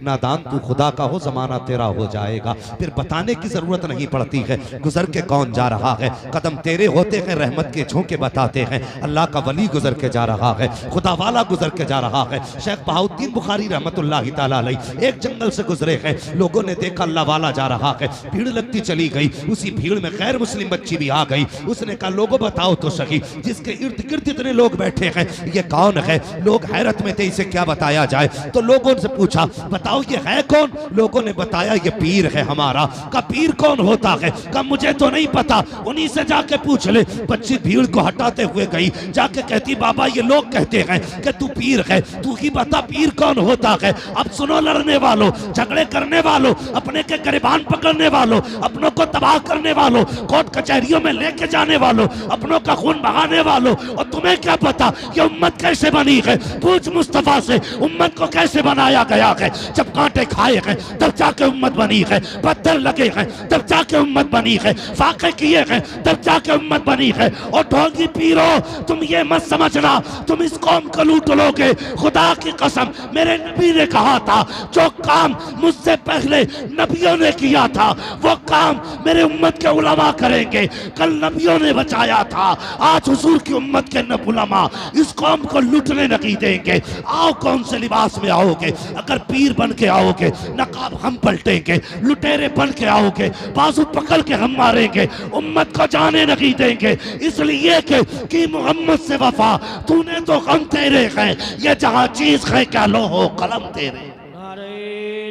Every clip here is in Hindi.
नादान तू खुदा का हो जमाना तेरा हो जाएगा। फिर बताने की जरूरत नहीं पड़ती है गुजर के कौन जा रहा है, कदम तेरे होते हैं रहमत के झोंके बताते हैं। अल्लाह का वली गुजर के जा रहा है, खुदा वाला गुजर के जा रहा है। शेख बहाउद्दीन बुखारी रहमतुल्लाह ताला अलैह एक जंगल से गुजरे हैं, लोगों ने देखा अल्लाह वाला जा रहा है, भीड़ लगती चली गई। उसी भीड़ में गैर मुस्लिम बच्ची भी आ गई। उसने कहा लोगों बताओ तो सही, जिसके इर्द गिर्द इतने लोग बैठे हैं ये कौन है। लोग हैरत में थे इसे क्या बताया जाए, तो लोगों से पूछा बताओ ये है कौन। लोगों ने बताया ये पीर है हमारा। का पीर कौन होता है, का मुझे तो नहीं पता, उन्हीं से जाके पूछ ले। बच्ची भीड़ को हटाते हुए गई, जाके कहती बाबा ये लोग कहते हैं कि तू पीर है, तू ही बता पीर कौन होता है। अब सुनो लड़ने वालों, झगड़े करने वालों, अपने के गिरबान पकड़ने वालों, अपनों को तबाह करने वालों, कोर्ट कचहरियों में लेके जाने वालों, अपनों का खून बहाने वालों, और तुम्हें क्या पता ये उम्मत कैसे बनी है। पूछ मुस्तफा से उम्मत को कैसे बनाया गया है। जब कांटे खाए हैं तब जाके उम्मत बनी है, पत्थर लगे हैं तब जाके उम्मत बनी है, फाके किए हैं तब जाके उम्मत बनी है। और ढोंगी पीरो तुम ये मत समझना तुम इस कौम को लूट लोगे। खुदा की कसम मेरे नबी ने कहा था जो काम मुझसे पहले नबियों ने किया था वो काम मेरे उम्मत के उलमा करेंगे। कल नबियों ने बचाया था, आज हुजूर की उम्मत के न उलमा इस कौम को लूटने नहीं देंगे। आओ कौन से लिबास में आओगे, अगर पीर बन के आओगे नकाब हम पलटेंगे, लुटेरे बन के आओगे बाजू पकड़ के हम मारेंगे, उम्मत को जाने नहीं देंगे। इसलिए कि मोहम्मद से वफा तूने तो गम तेरे हैं, ये जहां चीज है क्या लो हो कलम तेरे। नारे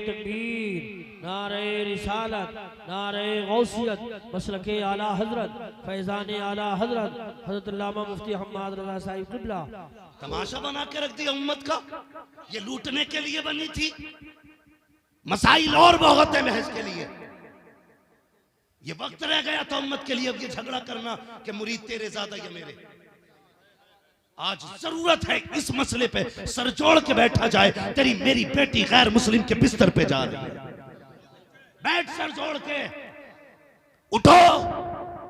तकबीर, नारे रिसालत, नारे गौसियत, मसलके आला हजरत, फैजान आला हजरत, हजरत अल्लामा मुफ्ती हम्माद रज़ा साहिब क़िबला। तमाशा बना के रख दिया उम्मत का, ये लूटने के लिए बनी थी। मसाइल और बहुत है महज के लिए, ये वक्त रह गया था उम्मत के लिए अब ये झगड़ा करना कि मुरीद तेरे ज्यादा या मेरे। आज जरूरत है इस मसले पे सर जोड़ के बैठा जाए। तेरी मेरी बेटी गैर मुस्लिम के बिस्तर पे जा रही है, बैठ सर जोड़ के, उठो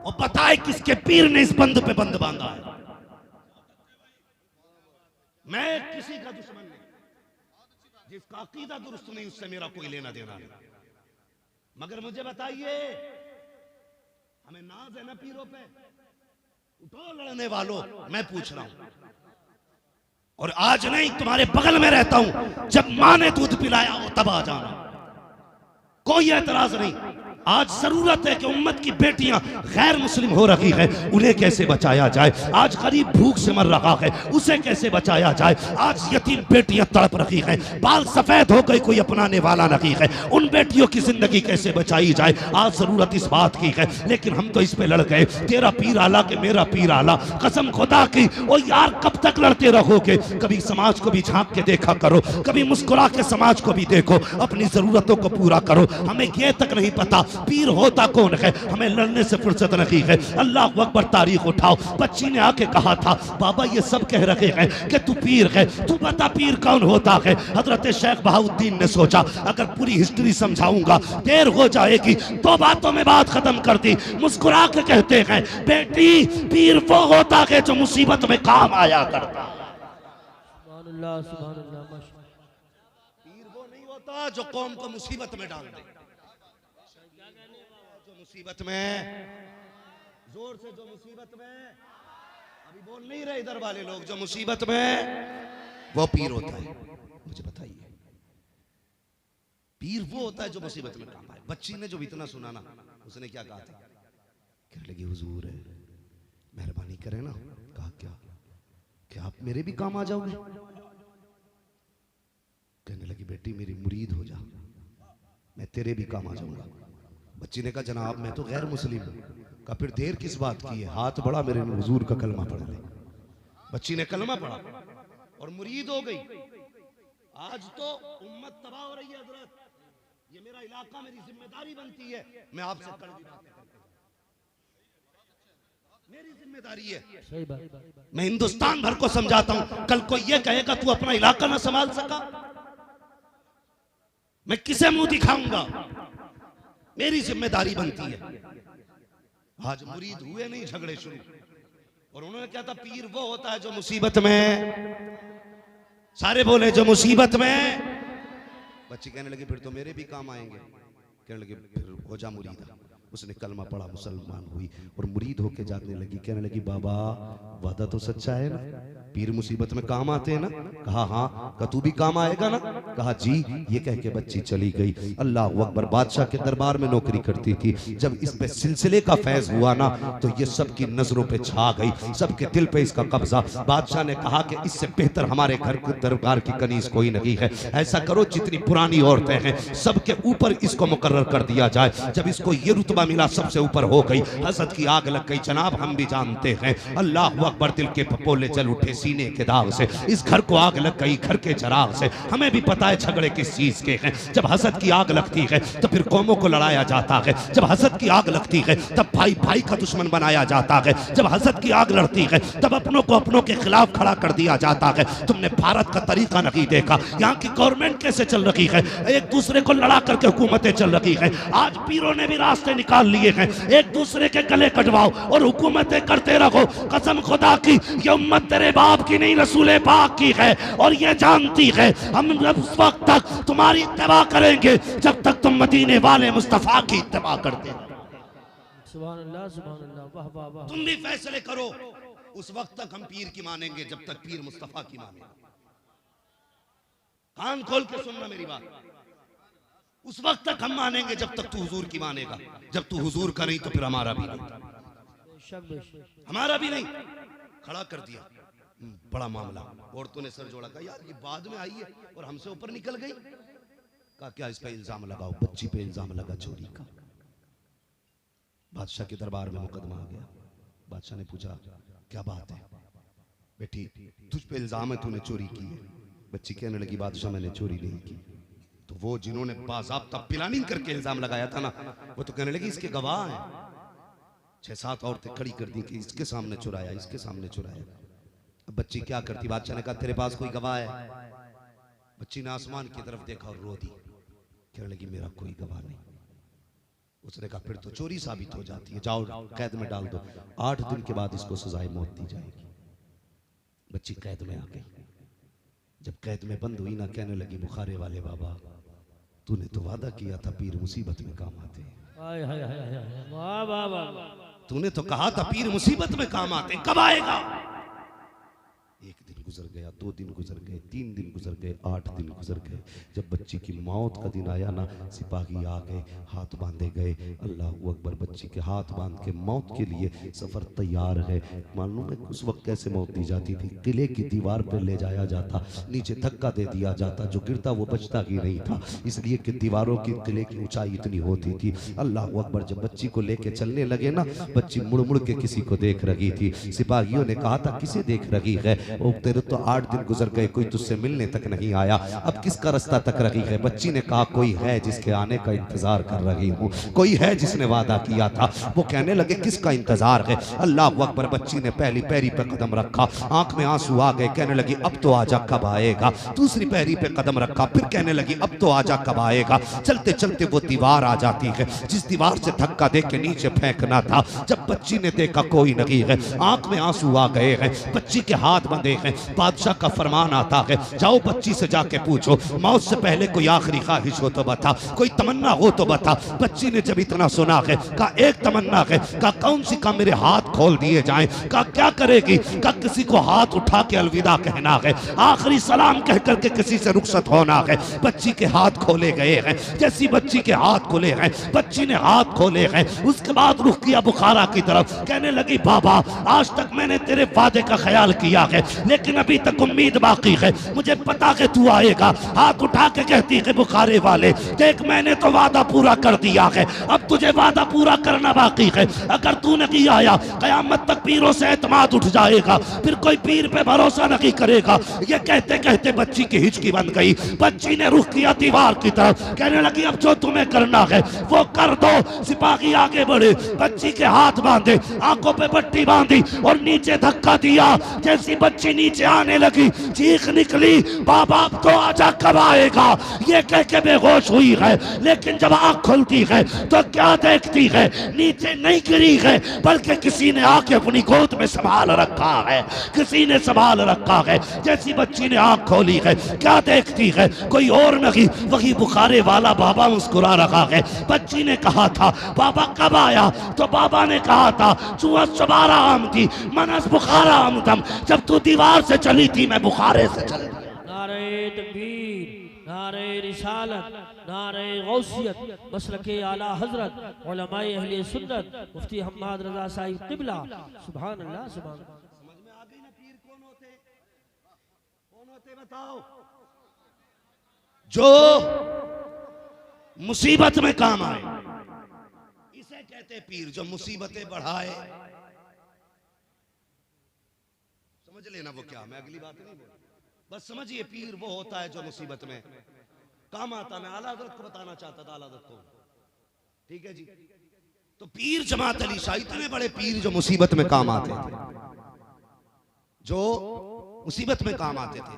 और बताए किसके पीर ने इस बंद पे बंद बांधा है। मैं किसी का दुश्मन नहीं, जिसका अकीदा दुरुस्त नहीं उससे मेरा कोई लेना देना नहीं। मगर मुझे बताइए हमें नाज है ना पीरों पे। उठो लड़ने वालों, मैं पूछ रहा हूं। और आज नहीं तुम्हारे बगल में रहता हूं, जब मां ने दूध पिलाया हो तब आ जाना, कोई एतराज नहीं। आज जरूरत है कि उम्मत की बेटियां गैर मुस्लिम हो रही है, उन्हें कैसे बचाया जाए। आज गरीब भूख से मर रहा है, उसे कैसे बचाया जाए। आज यतीम बेटियां तड़प रही हैं, बाल सफेद हो गए कोई अपनाने वाला नहीं है, उन बेटियों की जिंदगी कैसे बचाई जाए। आज जरूरत इस बात की है, लेकिन हम तो इस पे लड़ गए। तेरा पीर आला के मेरा पीर आला, कसम खुदा की। ओ यार कब तक लड़ते रहोगे। कभी समाज को भी झांक के देखा करो, कभी मुस्कुरा के समाज को भी देखो, अपनी जरूरतों को पूरा करो। हमें ये तक नहीं पता पीर होता कौन है, हमें लड़ने से फुर्सत नहीं है। अल्लाह अकबर तारीख उठाओ। बच्ची ने आके कहा था बाबा ये सब कह रहे हैं कि तू पीर है, तू बता पीर कौन होता है। हजरत शेख बहाउद्दीन ने सोचा अगर पूरी हिस्ट्री समझाऊंगा देर हो जाएगी, तो बातों में बात खत्म कर दी। मुस्कुरा के कहते हैं बेटी पीर वो होता है जो मुसीबत में काम आया करता। सुभान अल्लाह, पीर वो नहीं होता जो कौम को मुसीबत में डाल दे। मुसीबत में जोर से, जो मुसीबत में, अभी बोल नहीं रहे इधर वाले लोग, जो मुसीबत में वो पीर होता है। मुझे बताइए पीर वो होता है जो मुसीबत में काम आए। बच्ची ने जो इतना सुना ना, उसने क्या कहा था, कहने लगी हुजूर है मेहरबानी करें ना। कहा क्या आप मेरे भी काम आ जाओगे। कहने लगी बेटी मेरी मुरीद हो जा, मैं तेरे भी काम आ जाऊंगा। बच्ची ने कहा जनाब मैं तो गैर मुस्लिम हूं। कहा फिर देर किस बात की है, हाथ बढ़ा मेरे हुजूर का कलमा पढ़ ले। बच्ची ने कलमा पढ़ा और मुरीद हो गई। आज तो उम्मत तबाह हो रही है हजरत, ये मेरा इलाका, मेरी जिम्मेदारी बनती है। मैं आपसे कड़वी बातें करता हूं, मेरी जिम्मेदारी है। सही बात। मैं हिंदुस्तान भर को समझाता हूं। कल कोई ये कहेगा तू अपना इलाका ना संभाल सका, मैं किसे मुंह दिखाऊंगा। मेरी जिम्मेदारी बनती है। आज मुरीद हुए नहीं, झगड़े शुरू। और उन्होंने क्या था, पीर वो होता है जो मुसीबत में, सारे बोले जो मुसीबत में, बच्ची कहने लगी फिर तो मेरे भी काम आएंगे। कहने लगे फिर हो जा मुरीदा। उसने कलमा पढ़ा, मुसलमान हुई और मुरीद होके जाने लगी। कहने लगी बाबा वादा तो सच्चा है ना, पीर मुसीबत में काम आते हैं ना? कहा हाँ। कहा तू भी काम आएगा ना? कहा जी। ये कह के बच्ची चली गई। अल्लाह अकबर। बादशाह के दरबार में नौकरी करती थी। जब इस पे सिलसिले का फैज हुआ ना तो ये सबकी नजरों पे छा गई, सबके दिल पे इसका कब्जा। बादशाह ने कहा कि इससे बेहतर हमारे घर के दरबार की कनीज कोई नहीं है। ऐसा करो जितनी पुरानी औरतें हैं सबके ऊपर इसको मुकर्रर कर दिया जाए। जब इसको ये रुतबा मिला सबसे ऊपर हो गई। हसद की आग लग गई जनाब, हम भी जानते हैं। अल्लाह अकबर। दिल के पपोले जल उठे सीने के दाग से। इस घर को आग लग गई घर के चराग से। हमें भी पता है झगड़े किस चीज के हैं। जब हसद की आग लगती है तो फिर कौमों को लड़ाया जाता है। जब हसद की आग लगती है तब भाई भाई का दुश्मन बनाया जाता है। जब हसद की आग लड़ती है तब अपनों को अपनों के खिलाफ खड़ा कर दिया जाता है। तुमने भारत का तरीका नहीं देखा, यहाँ की गवर्नमेंट कैसे चल रही है, एक दूसरे को लड़ा करके हुकूमतें चल रही है। आज पीरों ने भी रास्ते निकाल लिए हैं, एक दूसरे के गले कटवाओ और हुकूमतें करते रहो। कसम खुदा की ये उम्मत तेरे बाप की नहीं रसूल पाक की है और ये जानती है। हम उस वक्त तक तुम्हारी इत्तबा करेंगे जब तक तुम मदीने वाले मुस्तफा की इत्तबा करते हो। सुभान अल्लाह, सुभान अल्लाह, वाह वाह वाह। तुम भी फैसले करो। उस वक्त तक हम पीर की मानेंगे जब तक पीर मुस्तफा की मानेंगे। कान खोल के सुनना मेरी बात। उस वक्त तक हम मानेंगे जब तक तू हुजूर की मानेगा। जब तू हुजूर का नहीं तो फिर हमारा भी नहीं, हमारा भी नहीं। खड़ा कर दिया, बड़ा मामला। औरतों ने सर जोड़ा, कहा यार ये बाद में आई है और हमसे ऊपर निकल गई। कहा क्या इस पे इल्जाम लगाओ? बच्ची पे इल्जाम लगा चोरी का। बादशाह के दरबार में मुकदमा आ गया। बादशाह ने पूछा क्या बात है बेटी, तुझ पे इल्जाम है तूने चोरी की है। बच्ची कहने लगी बादशाह मैंने चोरी नहीं की। तो वो जिन्होंने बाज़ाब्ता प्लानिंग करके इल्जाम लगाया था ना, वो तो कहने लगी इसके गवाह हैं। 6-7 औरतें खड़ी कर दी कि इसके सामने चुराया, इसके सामने चुराया। अब बच्ची क्या करती? बादशाह ने कहा तेरे पास कोई गवाह है? बच्ची ने आसमान की तरफ देखा और रो दी। कहने लगी मेरा कोई गवाह नहीं। उसने कहा फिर तो चोरी साबित हो जाती है, जाओ कैद में डाल दो। 8 दिन के बाद इसको सजाए मौत दी जाएगी। बच्ची कैद में आ गई। जब कैद में बंद हुई ना, कहने लगी बुखारे वाले बाबा तूने तो वादा किया था पीर मुसीबत में काम आते हैं। वाह वाह वाह। तूने तो कहा था पीर मुसीबत में काम आते हैं, कब आएगा? 1 दिन गुजर गया, 2 दिन गुजर गए, 3 दिन गुजर गए, 8 दिन गुजर गए। जब बच्ची की मौत का दिन आया ना, सिपाही आ गए, हाथ बांधे गए। अल्लाह अकबर। बच्ची के हाथ बांध के मौत के लिए सफर तैयार है। मालूम है उस वक्त कैसे मौत दी जाती थी? किले की दीवार पर ले जाया जाता, नीचे धक्का दे दिया जाता, जो गिरता वो बचता ही नहीं था, इसलिए कि दीवारों की किले की ऊंचाई इतनी होती थी। अल्लाह अकबर। जब बच्ची को लेके चलने लगे ना, बच्ची मुड़ मुड़ के किसी को देख रही थी। सिपाहियों ने कहा था किसे देख रही है? वो तेरे तो 8 दिन गुजर गए, कोई तुझसे मिलने तक नहीं आया, अब किसका रास्ता तक रही है? बच्ची ने कहा कोई है जिसके आने का इंतजार कर रही हूँ, कोई है जिसने वादा किया था। वो कहने लगे किसका इंतजार है? अल्लाह अकबर। बच्ची ने पहली पैरी पे कदम रखा, आंख में आंसू आ गए। कहने लगी अब तो आजा कब आएगा? दूसरी पैरी पे कदम रखा, फिर कहने लगी अब तो आजा कब आएगा? चलते चलते वो दीवार आ जाती है जिस दीवार से धक्का दे के नीचे फेंकना था। जब बच्ची ने देखा कोई नहीं है, आंख में आंसू आ गए हैं, बच्ची के हाथ बंधे हैं। बादशाह का फरमान आता है जाओ बच्ची से जाके पूछो मौत से पहले कोई आखिरी ख्वाहिश हो तो बता, कोई तमन्ना हो तो बता। बच्ची ने जब इतना सुना है, कहा एक तमन्ना है। कहा कौन सी? कहा मेरे हाथ खोल दिए जाएं। कहा क्या करेगी? कहा किसी को हाथ उठा के अलविदा कहना है, आखिरी सलाम कह करके किसी से रुखसत होना है। बच्ची के हाथ खोले गए हैं। जैसी बच्ची के हाथ खोले हैं, बच्ची ने हाथ खोले हैं, उसके बाद रुख किया बुखारा की तरफ। कहने लगी बाबा आज तक मैंने तेरे वादे का ख्याल किया है, लेकिन अभी तक उम्मीद बाकी है, मुझे पता है तू आएगा। हाथ उठा के कहती है बुखारे वाले देख मैंने तो वादा पूरा कर दिया है, अब तुझे वादा पूरा करना बाकी है। अगर तू नहीं आया कयामत तक पीरों से एतमाद उठ जाएगा, फिर कोई पीर पे भरोसा नहीं करेगा। ये कहते कहते बच्ची की हिचकी बन गई। बच्ची ने रुख किया दीवार की तरफ, कहने लगी अब जो तुम्हें करना है वो कर दो। सिपाही आगे बढ़े, बच्ची के हाथ बांधे, आंखों पे पट्टी बांधी और नीचे धक्का दिया। जैसी बच्ची नीचे आने लगी, चीख निकली, बाबा अब तो आजा, कब आएगा, ये कह के बेहोश हुई है। लेकिन जब आंख खुलती है तो क्या देखती है, नीचे नहीं गिरी है बल्कि किसी ने आके अपनी गोद में संभाल रखा है, किसी ने संभाल रखा है। जैसी बच्ची ने आंख खोली है, क्या देखती है, कोई और नहीं, वही बुखारे वाला बाबा मुस्कुरा रहा है। बच्ची ने कहा था बाबा कब आया, तो बाबा ने कहा था चुआ चबारा आम थी, मनस बुखारा आमदम, जब तू दीवार से चली थी मैं बुखारे से चली। नारे तकबीर, नारे रिसालत, नारे गौसियत, मसलके आला हजरत, उलमाए अहले सुन्नत, मुफ्ती हम्माद रजा साहिब क़िबला। सुभान अल्लाह, सुभान अल्लाह। समझ में आ गई ना पीर कौन होते, कौन होते बताओ? जो मुसीबत में काम आए, इसे कहते पीर। जो मुसीबतें बढ़ाए, समझ लेना वो क्या, मैं अगली बात नहीं बोल, बस समझिए पीर वो होता है जो मुसीबत में काम आता। मैं आला हज़रत को बताना चाहता था, आला हज़रत को, ठीक है जी। तो पीर जमात अली शाह इतने बड़े पीर जो मुसीबत में काम आते थे, जो मुसीबत में काम आते थे।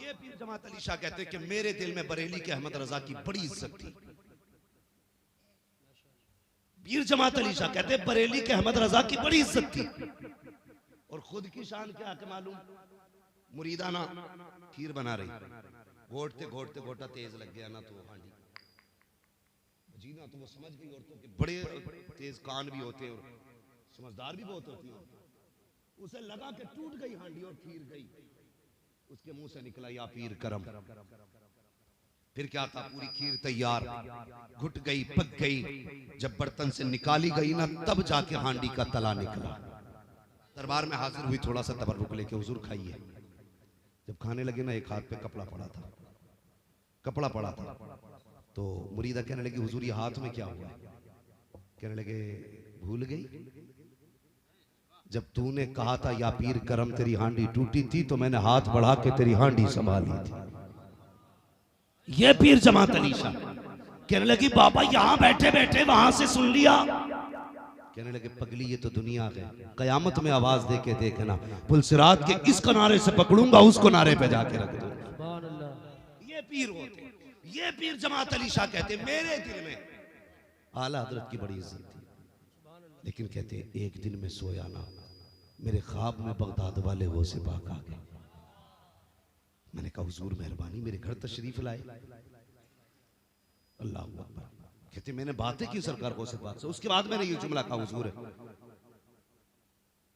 ये पीर जमात अली शाह कहते कि मेरे दिल में बरेली के अहमद रजा की बड़ी इज्जत थी। पीर जमात अली शाह कहते बरेली के अहमद रजा की बड़ी इज्जत थी। और खुद की शान क्या के मालूम, मुरीदाना खीर बना रही, घोटते घोटते घोटा तेज लग गया ना तो हांडी जी ना, तो वो समझ गई औरतों के बड़े तेज कान भी होते हैं और समझदार भी बहुत होती है। उसे लगा के टूट गई हांडी और खीर गई, उसके मुंह से निकला या पीर करम। फिर क्या था, पूरी खीर तैयार, घुट गई, पक गई। जब बर्तन से निकाली गई ना तब जाके हांडी का तला निकला। दरबार में हाजिर हुई, थोड़ा सा तबर्रुक लेके हुजूर खाइए। जब खाने लगे ना, एक हाथ पे कपड़ा पड़ा था, कपड़ा पड़ा था। तो मुरीदा कहने लगी हुजूर ये हाथ में क्या हुआ? कहने लगे भूल गई, जब तूने कहा था या पीर करम तेरी हांडी टूटी थी तो मैंने हाथ बढ़ा के तेरी हांडी संभाली थी। ये पीर जमात अली शाह कहने लगी बाबा यहां बैठे बैठे वहां से सुन लिया। कहने लगे पगली ये तो दुनिया है, कयामत में आवाज दे के देखना, पुलसिरात के इस किनारे से पकड़ूंगा उस किनारे पे जाके रख दूंगा। ये पीर होते, ये पीर जमात अली शाह कहते मेरे दिल में आला हजरत की बड़ी इज्जत थी, लेकिन कहते एक दिन में सोया ना, मेरे ख्वाब में बगदाद वाले वो से पाक आ गए। मैंने कहा हुजूर मेहरबानी मेरे घर तशरीफ लाए। अल्लाह अकबर। कहते मैंने बातें की सरकार को से पाक से, उसके बाद मैंने ये जुमला कहा हुजूर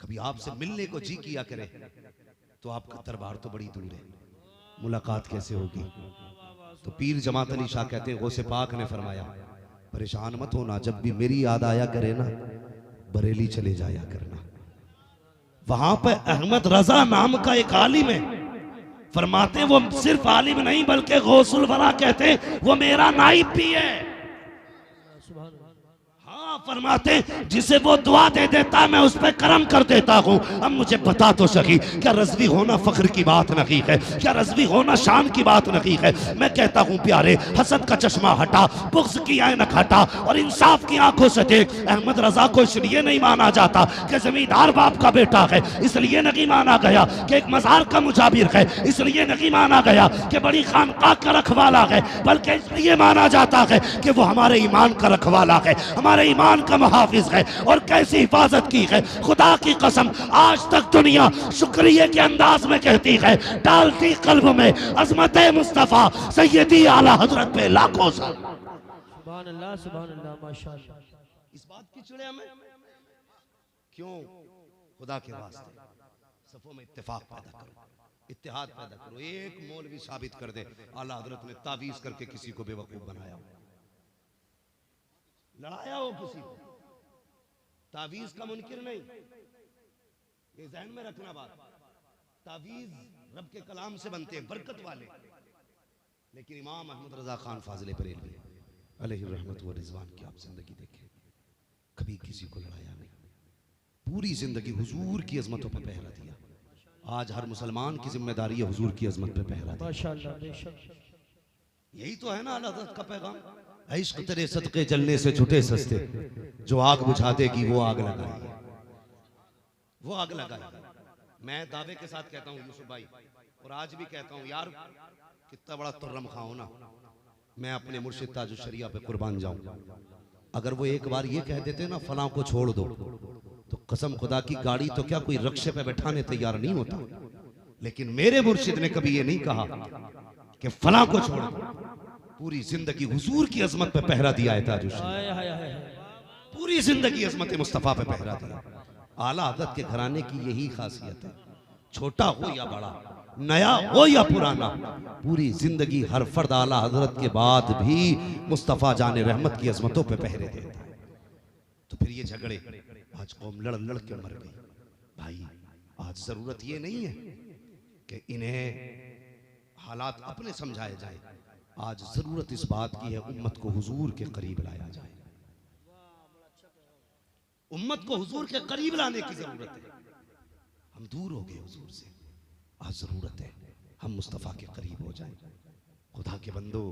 कभी आपसे मिलने को जी किया करे तो आपका दरबार तो बड़ी दूर है, मुलाकात कैसे होगी? तो पीर जमात अली शाह कहते हैं गौसे पाक ने फरमाया परेशान मत होना, जब भी मेरी याद आया करे ना बरेली चले जाया करना। वहां पे अहमद रजा नाम का एक आलिम है, फरमाते वो सिर्फ आलिम नहीं बल्कि गौसुल वरा कहते वो मेरा नाइब भी है। हाँ फरमाते जिसे वो दुआ दे देता है मैं उस पर करम कर देता हूँ। अब मुझे बता तो सही, क्या रज़वी होना फख्र की बात नहीं है, क्या रज़वी होना शान की बात नहीं है? मैं कहता हूँ प्यारे हसद का चश्मा हटा, बुग़्ज़ की ऐनक हटा और इंसाफ की आंखों से देख। अहमद रजा को इसलिए नहीं माना जाता कि जमींदार बाप का बेटा है, इसलिए नहीं माना गया कि एक मज़ार का मुजाबिर है, इसलिए नहीं माना गया कि बड़ी खानकाह का रखवाला है, बल्कि इसलिए माना जाता है कि वो हमारे ईमान का रखवाला है, हमारे ईमान का मुहाफिज है। और कैसी हिफाजत की है, खुदा की कसम आज तक दुनिया शुक्रिया के अंदाज में कहती है, डालती कल्ब में अज़मत मुस्तफ़ा सैयदी आला हजरत पे लाखों सुभान अल्लाह माशाअल्लाह। इस बात की चिड़िया में क्यों? खुदा के वास्ते सफों में इत्तेफाक पैदा करो, इत्तेहाद पैदा करो। एक मौलवी साबित कर दे आला हजरत ने तावीज करके किसी को बेवकूफ बनाया, लड़ाया हो किसी को, तावीज का मुनकिर नहीं, ये ज़हन में रखना बात। तावीज रब के कलाम से बनते हैं बरकत वाले, लेकिन इमाम अहमद रजा खान फाजिल बरेलवी अलैहि रहमत व रिजवान की आप जिंदगी देखें, कभी किसी को लड़ाया नहीं, पूरी जिंदगी हुजूर की अजमतों पर पहरा दिया। आज हर मुसलमान की जिम्मेदारी है हुजूर की अजमत पे पहरा दिया। यही तो है ना आला हज़रत का पैगाम, इश्क तेरे सदके जलने से छुटे सस्ते, जो आग बुझा देगी वो आग लगाएगी, वो आग लगाएगी। मैं दावे के साथ कहता हूँ यूसुफ भाई, और आज भी कहता हूँ यार, कितना बड़ा तुर्रम खाओ ना, मैं अपने मुर्शिद ताजुल शरिया पे कुर्बान जाऊं। अगर वो एक बार ये कह देते ना फलां को छोड़ दो, तो कसम खुदा की गाड़ी तो क्या कोई रक्शे पे बैठाने तैयार नहीं होता। लेकिन मेरे मुर्शिद ने कभी ये नहीं कहा कि फलां को छोड़ दो। पूरी जिंदगी हुजूर की अजमत पे पहरा दिया है ताजुल शरीफ, पूरी जिंदगी अजमत मुस्तफा पे पहरा दिया। आला हज़रत के घराने की यही खासियत है, छोटा हो या बड़ा, नया हो या पुराना, पूरी जिंदगी हर फर्द आला हजरत के बाद भी मुस्तफा जाने रहमत की अजमतों पे पहरे देता है। तो फिर ये झगड़े, आज कौम लड़ लड़ के मर गई। भाई आज जरूरत ये नहीं है कि इन्हें हालात अपने समझाए जाए, आज जरूरत इस बात की है उम्मत को हुजूर के करीब लाया जाए। उम्मत को हुजूर के करीब लाने की जरूरत है। हम दूर हो गए हुजूर से, आज जरूरत है हम मुस्तफा के करीब हो जाएं। खुदा के बंदो,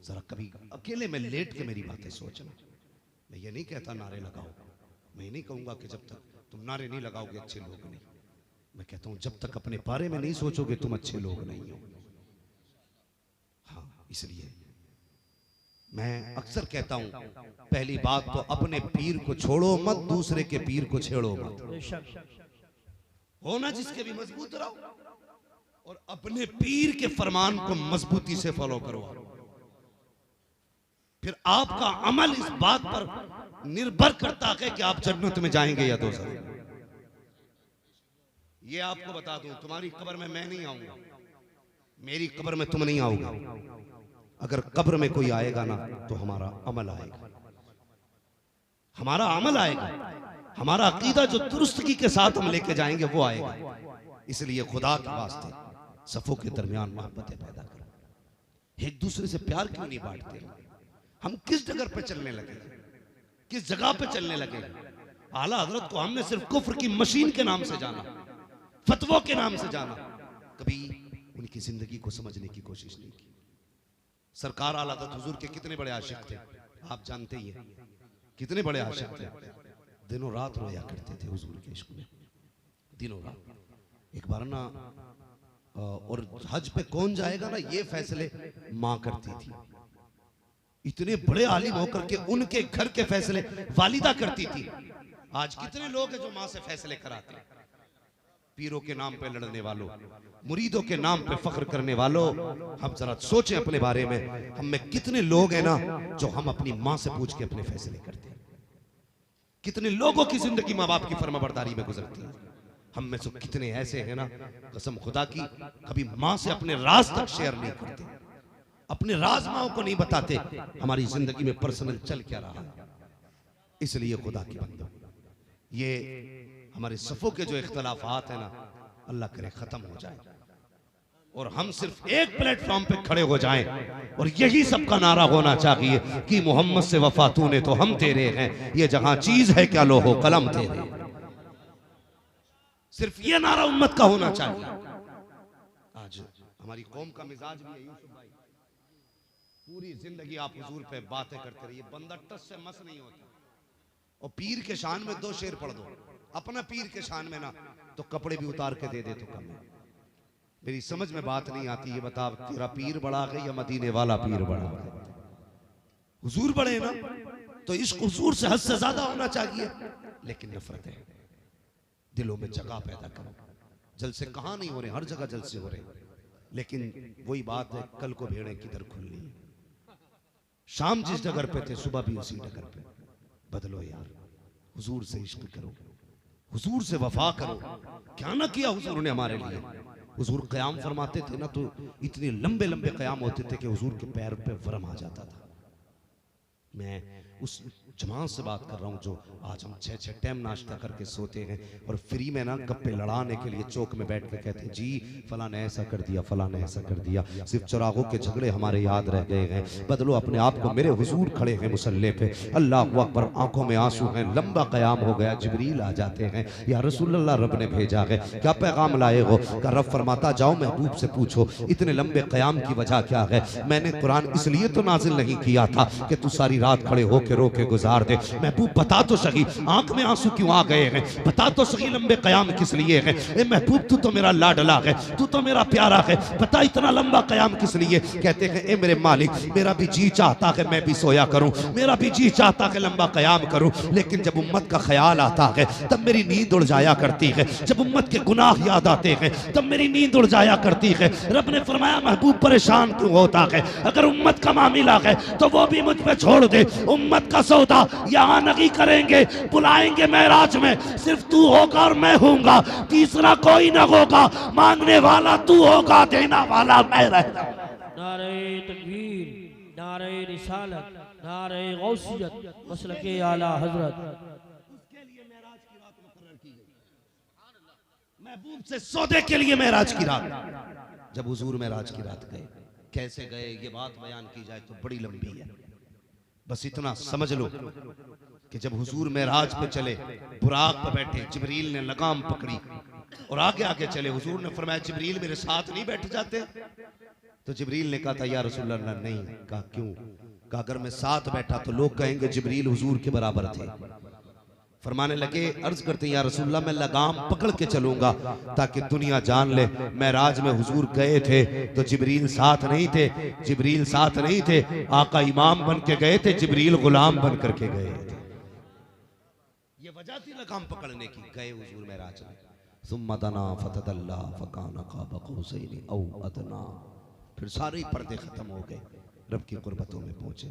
जरा कभी अकेले में लेट के मेरी बातें सोचना। मैं ये नहीं कहता नारे लगाओ, मैं नहीं कहूंगा कि जब तक तुम नारे नहीं लगाओगे अच्छे लोग नहीं। मैं कहता हूं जब तक अपने बारे में नहीं सोचोगे तुम अच्छे लोग नहीं हो। हाँ, इसलिए मैं अक्सर कहता हूं, पहली बात तो अपने पीर को छोड़ो मत, दूसरे के पीर को छेड़ो मत। हो ना जिसके भी मजबूत रहो, और अपने पीर के फरमान को मजबूती से फॉलो करो। फिर आपका अमल इस बात पर निर्भर करता है कि आप जन्नत में जाएंगे या दोज़ख। ये आपको बता दूं, तुम्हारी कब्र में मैं नहीं आऊंगा, मेरी कब्र में तुम नहीं आओगे। अगर कब्र में कोई आएगा ना तो हमारा अमल आएगा, हमारा अमल आएगा, हमारा अकीदा जो दुरुस्तगी के साथ हम लेके जाएंगे वो आएगा। इसलिए खुदा के वास्ते सफों के दरमियान मोहब्बतें पैदा करो। एक दूसरे से प्यार क्यों नहीं बांटते? हम किस जगह पे चलने लगे, किस जगह पे चलने लगे? आला हजरत को हमने सिर्फ कुफ्र की मशीन के नाम से जाना, फतवों के नाम से जाना, कभी उनकी जिंदगी को समझने की कोशिश नहीं की। सरकार आला हज़रत हुजूर के कितने बड़े आशिक थे आप जानते ही हैं, कितने बड़े आशिक थे। दिनों रात रोया करते थे हुजूर के इश्क में, दिनों रात। एक बार ना और हज पे कौन जाएगा ना ये फैसले माँ करती थी। इतने बड़े आलिम होकर के उनके घर के फैसले वालिदा करती थी। आज कितने लोग हैं जो माँ से फैसले कराते हैं? पीरों के नाम पे लड़ने वालों, मुरीदों के नाम पे फख्र करने वालों, हम जरा सोचें अपने बारे में। हम में कितने लोग हैं ना जो हम अपनी माँ से पूछ के अपने फैसले करते हैं। कितने लोगों की जिंदगी माँ बाप की फर्माबरदारी में गुजरती है। हम में से कितने ऐसे हैं ना, कसम खुदा की, कभी माँ से अपने राज तक शेयर नहीं करते, अपने राज माँ को नहीं बताते हमारी जिंदगी में पर्सनल चल क्या रहा। इसलिए खुदा की बंदो, ये हमारे सफों के जो इख्तलाफात है ना, अल्लाह करे खत्म हो जाए और हम सिर्फ एक प्लेटफॉर्म पे खड़े हो जाएं। और यही सबका नारा होना चाहिए कि मोहम्मद से वफा तूने तो हम तेरे हैं, ये जहां चीज है क्या लोहो कलम तेरे। सिर्फ ये नारा उम्मत का होना चाहिए। आज हमारी कौम का मिजाज भी है यूसुफ भाई, पूरी जिंदगी आप हुजूर पे बातें करते रहिए, बंदा टस से मस नहीं होता। और पीर के शान में 2 शेर पढ़ दो, अपना पीर के शान में ना तो कपड़े भी उतार के दे दे तो कम है। मेरी समझ में बात नहीं आती, ये बता तेरा पीर बड़ा है या मदीने वाला पीर बड़ा है? हुजूर बड़े ना तो इश्क हुजूर से हद से ज्यादा होना चाहिए। लेकिन नफरत है दिलों में, जगह पैदा करो। जलसे कहाँ नहीं हो रहे, हर जगह जलसे हो रहे। लेकिन वही बात है, कल को भेड़ें किधर खुलनी है। शाम जिस जगह पे थे सुबह भी उसी जगह पे। बदलो यार, हुजूर से इश्क करो, हुजूर से वफा करो। क्या ना किया हुजूर ने हमारे लिए। हुजूर क़याम फरमाते थे ना तो इतने लंबे लंबे क़याम होते थे कि हुजूर के पैर पे वरम आ जाता था। मैं उस जमात से बात कर रहा हूँ जो आज हम 6-6 टाइम नाश्ता करके सोते हैं और फ्री में ना गप्पे लड़ाने के लिए चौक में बैठ के कहते हैं जी फला ने ऐसा कर दिया, फला ने ऐसा कर दिया। सिर्फ चौराहों के झगड़े हमारे याद रह गए हैं। बदलो अपने आप को, मेरे हुजूर खड़े हैं मुसल्ले पे, अल्लाह अकबर, आंखों में आंसू हैं, लंबा क़याम हो गया, जिब्रील आ जाते हैं, या रसूलुल्लाह रब ने भेजा है, क्या पैगाम लाए हो? का रब फरमाता जाओ महबूब से पूछो इतने लंबे क़याम की वजह क्या है। मैंने कुरान इसलिए तो नाजिल नहीं किया था कि तू सारी रात खड़े होके रो के गुजार दे। महबूब बता तो सही, आंख में आंसू क्यों आ गए हैं, बता तो सही लंबे कयाम किस लिए है। ए महबूब तू तो मेरा लाडला है, तू तो मेरा प्यारा है, बता इतना लंबा कयाम किस लिए। कहते हैं ए मेरे मालिक, मेरा भी जी चाहता है मैं भी सोया करूं, मेरा भी जी चाहता है लंबा कयाम करूं, लेकिन जब उम्मत का ख्याल आता है तब मेरी नींद उड़ जाया करती है। जब उम्मत के गुनाह याद आते हैं तब मेरी नींद उड़ जाया करती है। रब ने फरमाया महबूब परेशान क्यों होता है, अगर उम्मत का मामला है तो वो भी मुझ पे छोड़ दे। उम्मत का सौदा यहाँ नहीं करेंगे, बुलाएंगे मेराज में, सिर्फ तू होगा और मैं हूँगा, तीसरा कोई ना होगा। मांगने वाला तू होगा, देना वाला मैं रहूँगा। नारे तकबीर, नारे रिसालत, नारे गौसियत, मसलके आला हजरत। उसके लिए मेराज की रात मुकर्रर की गई, महबूब से सौदे के लिए मेराज की रात। जब हुजूर मेराज की रात गए, कैसे गए ये बात बयान की जाए तो बड़ी लंबी है, बस इतना समझ लो कि जब हुजूर मेराज पे चले, बुराक पे बैठे, जिब्रील ने लगाम पकड़ी और आगे आगे चले। हुजूर ने फरमाया जिब्रील मेरे साथ नहीं बैठ जाते, तो जिब्रील ने कहा था या रसूल अल्लाह नहीं। कहा क्यों? कहा अगर मैं साथ बैठा तो लोग कहेंगे जिब्रील हुजूर के बराबर थे। फरमाने लगे, अर्ज करते या रसूलल्लाह मैं लगाम पकड़ के चलूंगा ताकि दुनिया जान ले मेराज में हुजूर गए थे तो जिब्रील साथ नहीं थे, जिब्रील साथ नहीं थे, आका इमाम बन के गए थे, जिब्रील गुलाम बन करके गए थे। ये वजह थी लगाम पकड़ने की। गए हुजूर मेराज में, सुम्मा दना फतदल्ला फकाना क़ाब क़ौसैन औ अदना, फिर सारे पर्दे खत्म हो गए, रब की कुर्बतों में पहुंचे।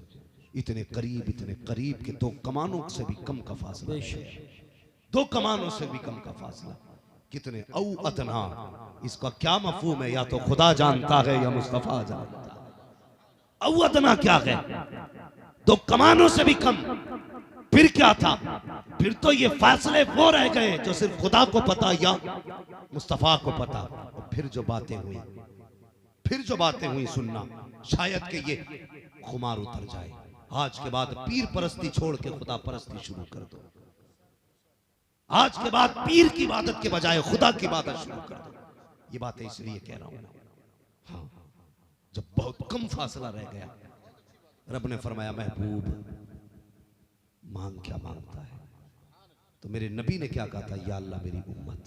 इतने करीब के दो कमानों से भी कम का फासला, दो कमानों से भी कम का फासला। कितने औ अदना, इसका क्या मफहूम है? या तो खुदा जानता है या मुस्तफा जानता है। औ अदना क्या है? दो कमानों से भी कम। फिर क्या था? फिर तो ये फासले वो रह गए जो सिर्फ खुदा को पता या मुस्तफा को पता। और फिर जो बातें हुई सुनना, शायद कि ये खुमार उतर जाए। आज के बाद पीर परस्ती छोड़ के खुदा परस्ती शुरू कर दो। आज के बाद पीर की इबादत के बजाय खुदा की इबादत शुरू कर दो। ये बातें इसलिए कह रहा हूं, हाँ, जब बहुत कम फासला रह गया, रब ने फरमाया महबूब मांग क्या मांगता है। तो मेरे नबी ने क्या कहा था? या अल्लाह मेरी उम्मत,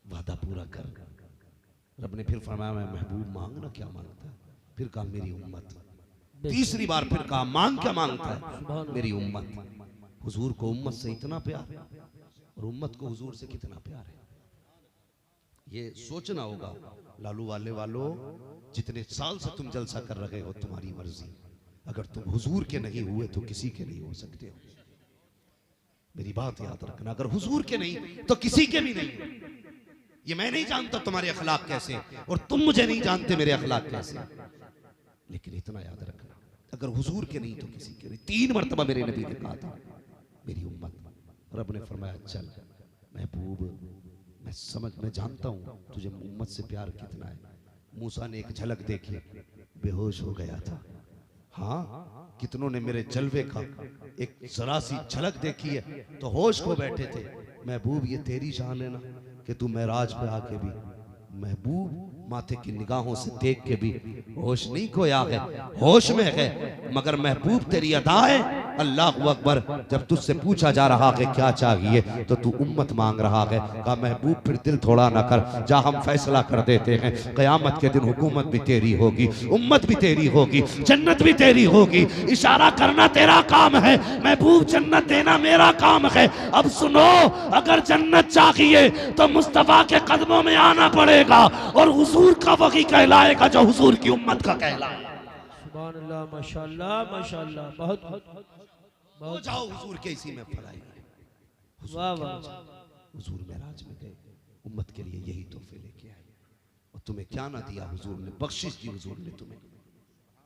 वादा पूरा कर। रब ने फिर फरमाया मैं महबूब मांगना क्या मांगता है? फिर कहा मेरी उम्मत। तीसरी बार फिर कहा मांग क्या मांगता है? मेरी उम्मत। हुजूर को उम्मत से इतना प्यार और उम्मत को हुजूर से कितना प्यार है, ये सोचना होगा। लालू वालों, जितने साल से तुम जलसा कर रहे हो तुम्हारी मर्जी, अगर तुम हुजूर के नहीं हुए तो किसी के नहीं हो सकते हो। मेरी बात याद रखना, अगर हुजूर के नहीं तो किसी के भी नहीं। ये मैं नहीं जानता तुम्हारे अखलाक कैसे, और तुम मुझे नहीं जानते मेरे अखलाक कैसे, लेकिन इतना याद रखना अगर हुजूर के नहीं तो किसी के नहीं। 3 मरतबा मेरे नबी ने कहा था मेरी उम्मत। रब ने फरमाया चल महबूब, मैं जानता हूं तुझे उम्मत से प्यार कितना है। मूसा ने एक झलक देखी, बेहोश हो गया था। हाँ, कितनों ने मेरे जलवे का एक जरा सी झलक देखी है तो होश को बैठे थे। महबूब ये तेरी शान है ना कि तू मेराज पे आके भी महबूब माथे की निगाहों से देख के भी होश नहीं खोया है, होश में है। मगर महबूब तेरी अदा है, अल्लाह अकबर। जब तुझसे पूछा जा रहा है क्या चाहिए तो तू उम्मत मांग रहा है। कहा महबूब फिर दिल थोड़ा ना कर, जा हम फैसला कर देते हैं। क़यामत के दिन हुकूमत भी तेरी होगी, उम्मत भी तेरी होगी, जन्नत भी तेरी होगी। इशारा करना तेरा काम है महबूब, जन्नत देना मेरा काम है। अब सुनो, अगर जन्नत चाहिए तो मुस्तफा के कदमों में आना पड़ेगा और हुजूर का वही कहलाएगा जो हुजूर की उम्मत का कहलाए। सुभान अल्लाह, माशाअल्लाह, माशाअल्लाह, बहुत हो जाओ हुजूर के इसी में फलाई। वाह वाह। हुजूर मेराज में गए, उम्मत के लिए यही तोहफे लेके आए। और तुम्हें क्या ना दिया हुजूर ने? बख्शिश दी हुजूर ने तुम्हें।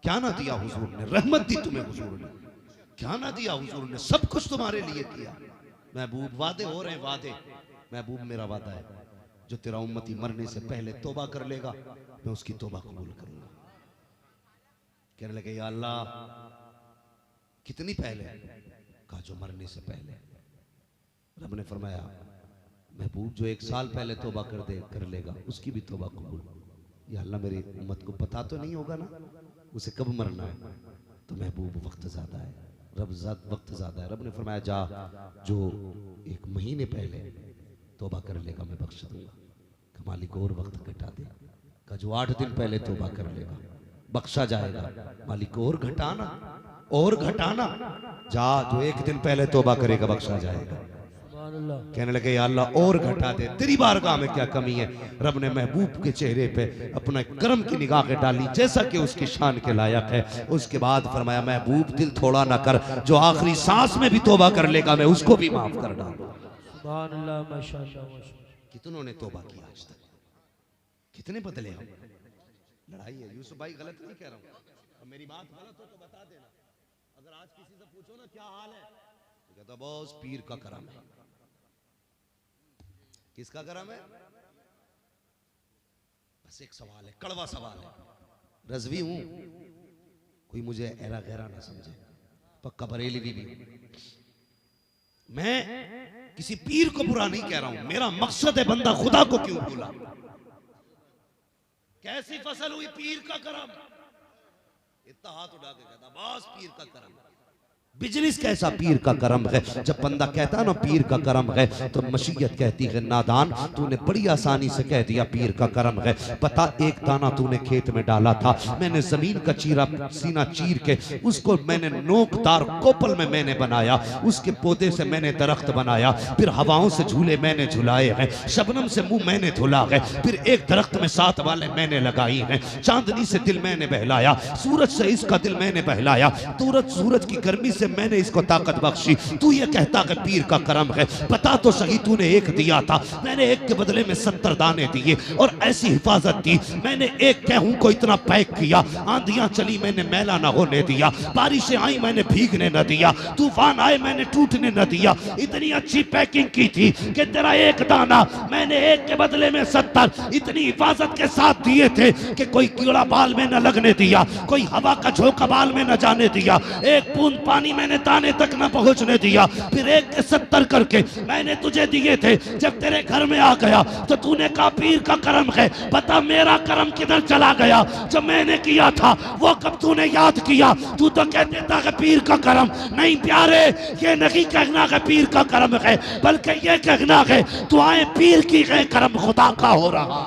क्या ना दिया हुजूर ने? रहमत दी तुम्हें हुजूर ने। क्या ना दिया हुजूर ने? सब कुछ तुम्हारे लिए किया। महबूब वादे हो रहे हैं, वादे। महबूब मेरा वादा है, जो तेरा उम्मती मरने से पहले तौबा कर लेगा मैं उसकी तौबा कबूल करूंगा। कहने लगे या अल्लाह कितनी पहले? कहा जो मरने से पहले। रब ने फरमाया महबूब जो 1 साल पहले तौबा कर लेगा उसकी भी तौबा कबूल। या अल्लाह मेरी उम्मत को पता तो नहीं होगा ना उसे कब मरना है? तो महबूब वक्त ज़्यादा है, रब वक्त ज़्यादा है। रब ने फरमाया जा, जो 1 महीने पहले तौबा कर लेगा मैं बख्श दूंगा। का मालिक और वक्त घटा दे। का जो 8 दिन पहले तौबा कर लेगा बख्शा जाएगा। मालिक और घटाना, और घटाना। जा, जो 1 दिन पहले तौबा करेगा बख्शा जाएगा। कहने लगे या अल्लाह और घटा दे, तेरी बारगाह में क्या कमी है। रब ने महबूब के चेहरे पे अपना करम की निगाहें डाली जैसा कि उसकी शान के लायक है। उसके बाद फरमाया महबूब दिल थोड़ा ना कर, जो आखिरी सांस में भी तौबा कर लेगा मैं उसको भी माफ कर डालूंगा। कितनों ने तौबा किया आज तक, कितने बदले हम। लड़ाई है। यूसुफ भाई गलत नहीं कह रहा हूं, मेरी बात गलत हो तो बता देना। अगर आज किसी से पूछो ना क्या हाल है, तो कहता बस पीर का करम है। किसका करम है? बस एक सवाल है, कड़वा सवाल है। रज़वी हूं, कोई मुझे ऐरा गहरा ना समझे, पक्का बरेली भी मैं किसी पीर को बुरा नहीं कह रहा हूं। मेरा मकसद है बंदा खुदा को क्यों भूला। कैसी फसल हुई पीर का करम। इतना हाथ उठा के कहता बस पीर का करम। बिजनेस कैसा पीर का करम है। जब बंदा कहता ना पीर का करम है तो मशीयत कहती है नादान तूने बड़ी आसानी से कह दिया पीर का करम है। पता एक दाना तूने खेत में डाला था, मैंने जमीन का सीना चीर के उसको मैंने नोकदार कोपल में मैंने बनाया, उसके पौधे से मैंने दरख्त बनाया, फिर हवाओं से झूले मैंने झुलाए हैं, शबनम से मुंह मैंने धुला है, फिर एक दरख्त में 7 वाले मैंने लगाई हैं, चांदनी से दिल मैंने बहलाया, सूरज से इसका दिल मैंने बहलाया, सूरज की गर्मी से मैंने इसको ताकत बख्शी। तू ये कहता है पीर का करम है, बता तो सही तूने एक दिया था, मैंने एक के बदले में 70 दाने दिए और ऐसी हिफाजत दी। मैंने एक गेहूं को इतना पैक किया, आंधियां चली मैंने मैला ना होने दिया, बारिशें आई मैंने भीगने न दिया, तूफान आए मैंने टूटने न दिया। इतनी अच्छी पैकिंग की थी कि तेरा एक दाना मैंने एक के बदले में 70 इतनी हिफाजत के साथ दिए थे कि कोई कीड़ा बाल में न लगने दिया, कोई हवा का झोंका बाल में न जाने दिया, एक बूंद पानी मैंने दाने तक न पहुंचने दिया। फिर एक के 70 करके मैंने तुझे दिए थे। जब तेरे घर में आ गया तो तूने कहा पीर का करम है, बता मेरा करम किधर चला गया। जो मैंने किया था वो कब तूने याद किया। तू तो कहते था कि पीर का करम नहीं प्यारे, ये नहीं कहना कि पीर का करम है, बल्कि ये कहना है दुआएं पीर की है, करम खुदा का हो रहा।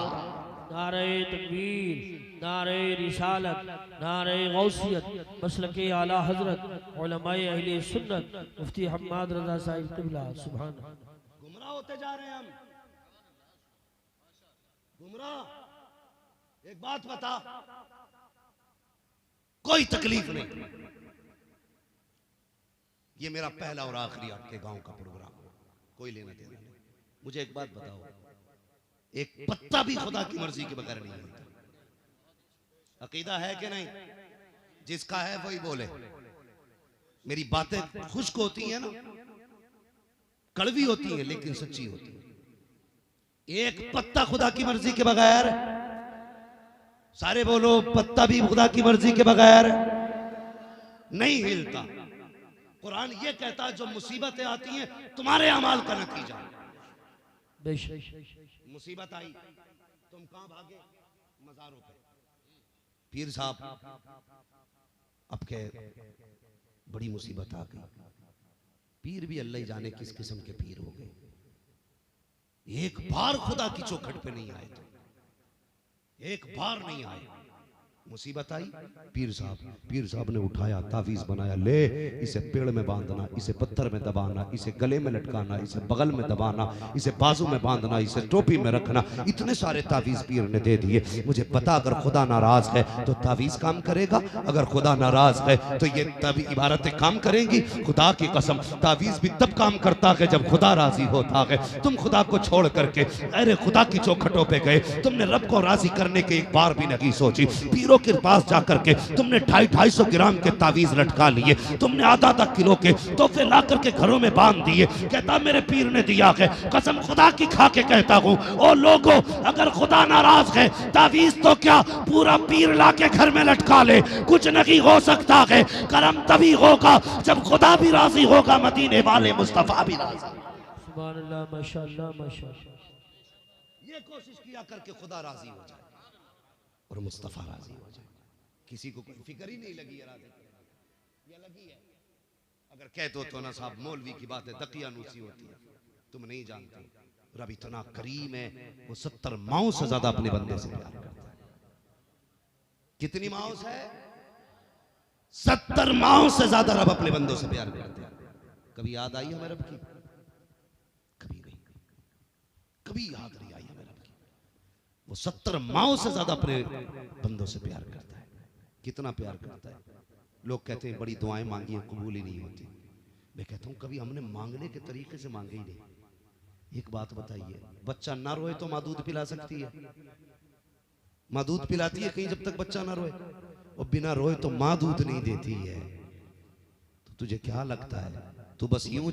नारे तकबीर, नारे रिसालत, नारे गौसियत, मसलके आला हजरत उलमाए अहले सुन्नत मुफ्ती हम्माद रजा साहिब क़िबला। सुभान। गुमराह होते जा रहे हैं हम, गुमराह। एक बात बता, कोई तकलीफ नहीं, ये मेरा पहला और आखिरी आपके गांव का प्रोग्राम, कोई लेना देना नहीं। मुझे एक बात बताओ, एक पत्ता भी खुदा की मर्जी के बगैर नहीं होता। अकीदा है कि नहीं? जिसका है वही बोले। मेरी बातें खुश्क होती हैं ना, कड़वी होती हैं लेकिन सच्ची होती है। एक पत्ता खुदा की मर्जी के बगैर, सारे बोलो पत्ता भी खुदा की मर्जी के बगैर नहीं हिलता। कुरान ये कहता है जो मुसीबतें आती हैं तुम्हारे अमाल का नतीजा। मुसीबत आई, तुम कहां भागे? मज़ारों पे। पीर साहब अब के बड़ी मुसीबत आ गई, पीर भी अल्लाह ही जाने किस किस्म के पीर हो गए। एक बार खुदा की चौखट पे नहीं आए, तो एक बार नहीं आए, मुसीबत आई। पीर साहब ने उठाया, तावीज बनाया, ले इसे पेड़ में बांधना, इसे पत्थर में दबाना, इसे गले में लटकाना, इसे बगल में दबाना, इसे बाजू में बांधना, इसे टोपी में रखना। इतने सारे तावीज पीर ने दे दिए। मुझे पता अगर खुदा नाराज है तो तावीज काम करेगा, अगर खुदा नाराज है तो ये इबारतें काम करेंगी। खुदा की कसम तावीज भी तब काम करता है जब खुदा राजी होता है। तुम खुदा को छोड़ करके अरे खुदा की चौखटों पे गए, तुमने रब को राजी करने के एक बार भी नहीं सोची। पीरों के पास जाकर के तुमने 250-250 ग्राम के तावीज लटका लिए, तुमने आधा किलो के तोहफे ला करके घरों में बांध दिए। कहता मेरे पीर ने दिया है, कसम खुदा की खा के कहता हूँ ओ लोगों, अगर खुदा नाराज है तावीज तो क्या पूरा पीर ला के घर में लटका ले, कुछ नहीं हो सकता है। करम तभी होगा जब खुदा भी राजी होगा, मदीने वाले मुस्तफा भी राजी। सुभान अल्लाह, माशाअल्लाह माशाअल्लाह। ये कोशिश किया करके खुदा राजी हो जाए और मुस्तफा राजी हो जाए। किसी को कोई फिक्र ही नहीं लगी राजी। ये अलग ही है। अगर कह दो तो ना साहब मौलवी की बात है, दकियानूसी होती है, तुम नहीं जानते। रब इतना करीम है, वो 70 माओं से ज्यादा अपने बंदे से प्यार करता है। कितनी माओं से? 70 माओं से ज्यादा रब अपने बंदों से प्यार करते हैं। कभी याद आई हमें रब की? कभी नहीं, कभी याद नहीं आई हमें रब की। वो 70 माओं से ज्यादा अपने बंदों से प्यार करता है। कितना प्यार करता है। लोग कहते हैं बड़ी दुआएं मांगी हैं, कबूल ही नहीं होती। मैं कहता हूं कभी हमने मांगने के तरीके से मांगे ही नहीं। एक बात बताइए, बच्चा ना रोए तो माँ दूध पिला सकती है? माँ दूध पिलाती है कहीं जब तक बच्चा ना रोए? और बिना रोए तो माँ दूध नहीं देती है। तो तुझे क्या लगता है, तू बस यूं